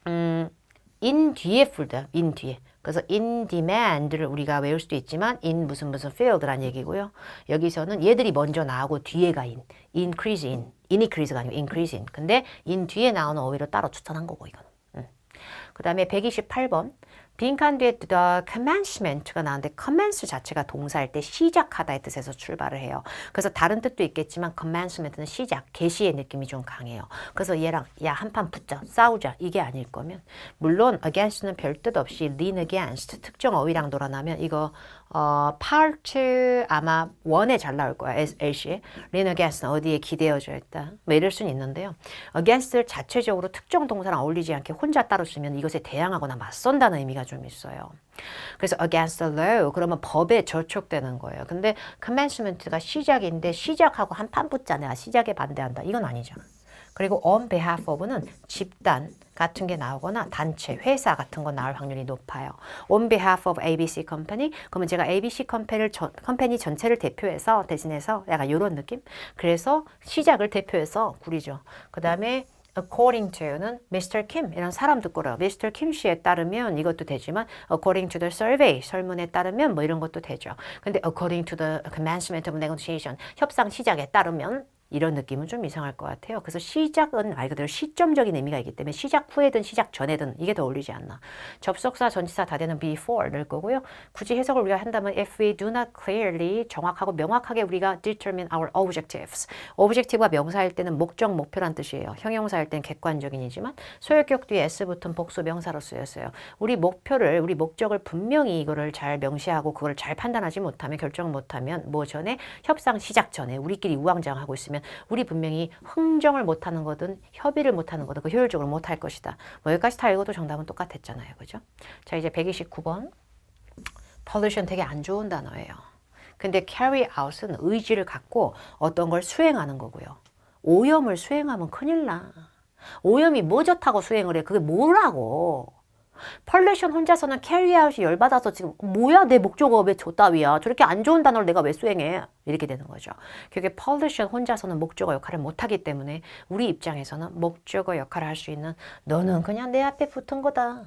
Speaker 1: in 뒤에 풀다, in 뒤에. 그래서 in demand를 우리가 외울 수도 있지만 in 무슨 field란 얘기고요. 여기서는 얘들이 먼저 나오고 뒤에가 increase in, increase가 아니고 increase in. 근데 in 뒤에 나오는 어휘를 따로 추천한 거고 이거는. 그 다음에 128번. 빈칸 뒤에 the commencement가 나오는데 commence 자체가 동사일 때 시작하다의 뜻에서 출발을 해요. 그래서 다른 뜻도 있겠지만 commencement는 시작, 개시의 느낌이 좀 강해요. 그래서 얘랑 야 한판 붙자, 싸우자 이게 아닐 거면 물론 against는 별 뜻 없이 lean against 특정 어휘랑 놀아나면 이거 part 아마 1에 잘 나올 거야. LC에 lean against는 어디에 기대어져 있다. 뭐 이럴 수는 있는데요. against 자체적으로 특정 동사랑 어울리지 않게 혼자 따로 쓰면 이것에 대항하거나 맞선다는 의미가 좀 있어요. 그래서 against the law 그러면 법에 저촉되는 거예요. 근데 commencement가 시작인데 시작하고 한판 붙자 내가 시작에 반대한다. 이건 아니잖아. 그리고 on behalf of는 집단 같은 게 나오거나 단체, 회사 같은 거 나올 확률이 높아요. On behalf of ABC company 그러면 제가 ABC 컴퍼니 전체를 대표해서 대신해서 약간 이런 느낌? 그래서 시작을 대표해서 구리죠. 그 다음에 according to는 Mr. Kim 이런 사람도 끌어요. Mr. Kim 씨에 따르면 이것도 되지만 according to the survey 설문에 따르면 뭐 이런 것도 되죠. 근데 according to the commencement of negotiation 협상 시작에 따르면 이런 느낌은 좀 이상할 것 같아요. 그래서 시작은 말 그대로 시점적인 의미가 있기 때문에 시작 후에든 시작 전에든 이게 더 어울리지 않나. 접속사, 전치사 다 되는 before 넣을 거고요. 굳이 해석을 우리가 한다면 if we do not clearly 정확하고 명확하게 우리가 determine our objectives. objective가 명사일 때는 목적, 목표란 뜻이에요. 형용사일 때는 객관적인이지만 소유격 뒤에 s 붙은 복수 명사로 쓰였어요. 우리 목표를, 우리 목적을 분명히 이거를 잘 명시하고 그걸 잘 판단하지 못하면 결정 못하면 뭐 전에 협상 시작 전에 우리끼리 우왕좌왕하고 있으면 우리 분명히 흥정을 못하는 거든 협의를 못하는 거든 그 효율적으로 못할 것이다. 뭐 여기까지 다 읽어도 정답은 똑같았잖아요. 그죠? 자 이제 129번. pollution 되게 안 좋은 단어예요. 근데 carry out은 의지를 갖고 어떤 걸 수행하는 거고요. 오염을 수행하면 큰일 나. 오염이 뭐 좋다고 수행을 해. 그게 뭐라고. 펄루션 혼자서는 캐리아웃이 열받아서 지금 뭐야 내 목적어 왜 저따위야 저렇게 안 좋은 단어를 내가 왜 수행해 이렇게 되는 거죠. 그게 펄루션 혼자서는 목적어 역할을 못하기 때문에 우리 입장에서는 목적어 역할을 할 수 있는 너는 그냥 내 앞에 붙은 거다.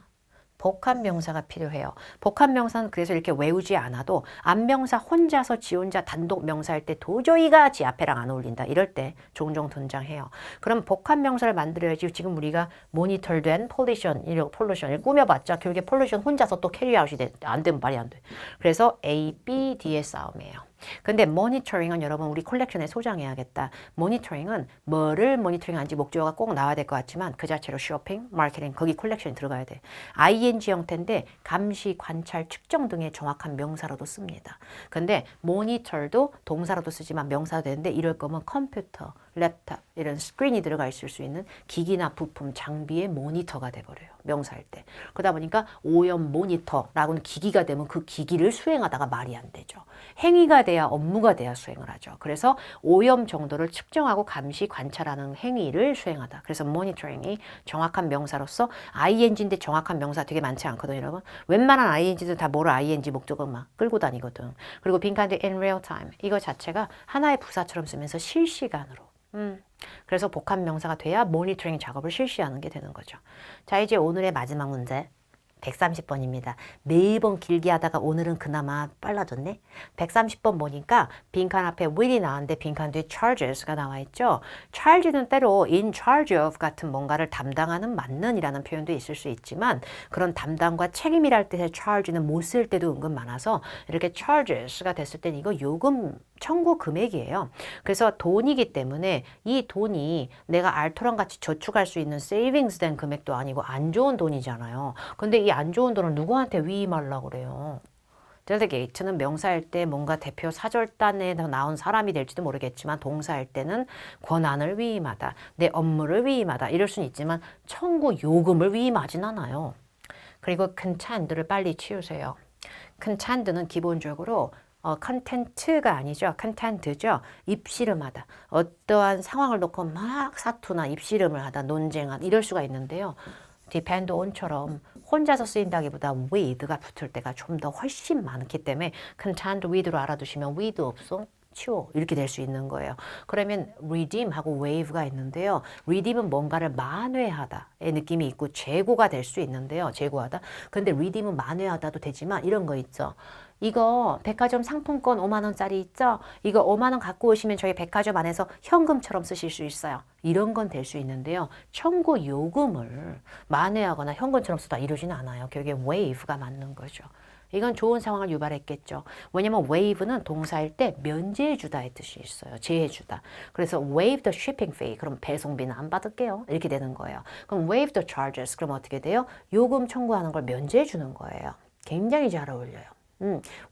Speaker 1: 복합 명사가 필요해요. 복합 명사는 그래서 이렇게 외우지 않아도 앞명사 혼자서 지 혼자 단독 명사일 때 도저히가 지 앞에랑 안 어울린다. 이럴 때 종종 등장해요. 그럼 복합 명사를 만들어야지 지금 우리가 모니터된 폴루션을 꾸며봤자 결국에 폴루션 혼자서 또 캐리아웃이 안 되면 말이 안 돼. 그래서 A, B, D의 싸움이에요. 근데 모니터링은 여러분 우리 콜렉션에 소장해야겠다. 모니터링은 뭐를 모니터링하는지 목적어가 꼭 나와야 될 것 같지만 그 자체로 쇼핑, 마케팅 거기 콜렉션이 들어가야 돼. ing 형태인데 감시, 관찰, 측정 등의 정확한 명사로도 씁니다. 근데 모니터도 동사로도 쓰지만 명사도 되는데 이럴 거면 컴퓨터, 랩탑 이런 스크린이 들어가 있을 수 있는 기기나 부품, 장비의 모니터가 돼버려요. 명사일 때. 그러다 보니까 오염 모니터라고는 기기가 되면 그 기기를 수행하다가 말이 안 되죠. 행위가 돼야 업무가 돼야 수행을 하죠. 그래서 오염 정도를 측정하고 감시, 관찰하는 행위를 수행하다. 그래서 모니터링이 정확한 명사로서 ing인데 정확한 명사 되게 많지 않거든요, 여러분. 웬만한 ing들 다 뭐를 ing 목적어 막 끌고 다니거든. 그리고 빈칸에 in real time 이거 자체가 하나의 부사처럼 쓰면서 실시간으로. 그래서 복합 명사가 돼야 모니터링 작업을 실시하는 게 되는 거죠. 자, 이제 오늘의 마지막 문제 130번입니다. 매번 길게 하다가 오늘은 그나마 빨라졌네. 130번 보니까 빈칸 앞에 will이 나왔는데 빈칸 뒤에 charges가 나와 있죠. charge는 때로 in charge of 같은 뭔가를 담당하는 맡는 이라는 표현도 있을 수 있지만 그런 담당과 책임이랄 뜻의 charge는 못 쓸 때도 은근 많아서 이렇게 charges가 됐을 땐 이거 요금 청구 금액이에요. 그래서 돈이기 때문에 이 돈이 내가 알토랑 같이 저축할 수 있는 세이빙스 된 금액도 아니고 안 좋은 돈이잖아요. 근데 이 안 좋은 돈을 누구한테 위임하려고 그래요? 델리게이트는 명사일 때 뭔가 대표 사절단에 나온 사람이 될지도 모르겠지만 동사일 때는 권한을 위임하다, 내 업무를 위임하다 이럴 수는 있지만 청구 요금을 위임하진 않아요. 그리고 큰 찬들을 빨리 치우세요. content는 기본적으로 컨텐츠가 아니죠. 컨텐트죠. 입씨름하다. 어떠한 상황을 놓고 막 사투나 입씨름을 하다, 논쟁하다 이럴 수가 있는데요. depend on처럼 혼자서 쓰인다기보다 with가 붙을 때가 좀 더 훨씬 많기 때문에 contend with로 알아두시면 with 없어? 치워 이렇게 될 수 있는 거예요. 그러면 redeem하고 wave가 있는데요. redeem은 뭔가를 만회하다의 느낌이 있고 재고가 될 수 있는데요. 재고하다. 근데 redeem은 만회하다도 되지만 이런 거 있죠. 이거 백화점 상품권 5만 원짜리 있죠? 이거 5만 원 갖고 오시면 저희 백화점 안에서 현금처럼 쓰실 수 있어요. 이런 건 될 수 있는데요. 청구 요금을 만회하거나 현금처럼 쓰다 이러지는 않아요. 결국에 wave가 맞는 거죠. 이건 좋은 상황을 유발했겠죠. 왜냐면 wave는 동사일 때 면제해주다의 뜻이 있어요. 제해주다. 그래서 waive the shipping fee. 그럼 배송비는 안 받을게요. 이렇게 되는 거예요. 그럼 waive the charges. 그럼 어떻게 돼요? 요금 청구하는 걸 면제해주는 거예요. 굉장히 잘 어울려요.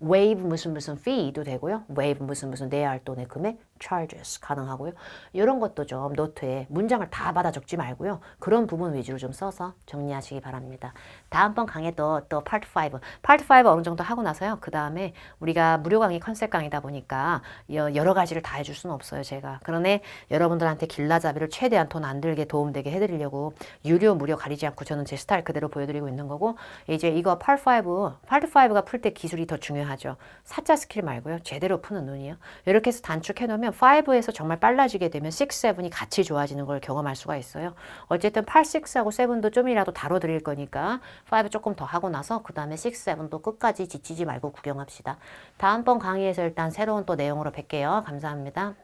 Speaker 1: waive 무슨 fee도 되고요. waive 무슨 내야 할 돈의 금액 charges 가능하고요. 이런 것도 좀 노트에 문장을 다 받아 적지 말고요. 그런 부분 위주로 좀 써서 정리하시기 바랍니다. 다음번 강의도 또 파트 5. 파트 5 어느 정도 하고 나서요. 그 다음에 우리가 무료 강의 컨셉 강의다 보니까 여러 가지를 다 해줄 수는 없어요. 제가. 그러네 여러분들한테 길라잡이를 최대한 돈 안 들게 도움되게 해드리려고 유료 무료 가리지 않고 저는 제 스타일 그대로 보여드리고 있는 거고 이제 이거 파트 5가 풀 때 기술이 더 중요하죠. 사자 스킬 말고요. 제대로 푸는 눈이요. 이렇게 해서 단축해 놓으면 5에서 정말 빨라지게 되면 6, 7이 같이 좋아지는 걸 경험할 수가 있어요. 어쨌든 8, 6하고 7도 좀이라도 다뤄드릴 거니까 5 조금 더 하고 나서 그 다음에 6, 7도 끝까지 지치지 말고 구경합시다. 다음번 강의에서 일단 새로운 또 내용으로 뵐게요. 감사합니다.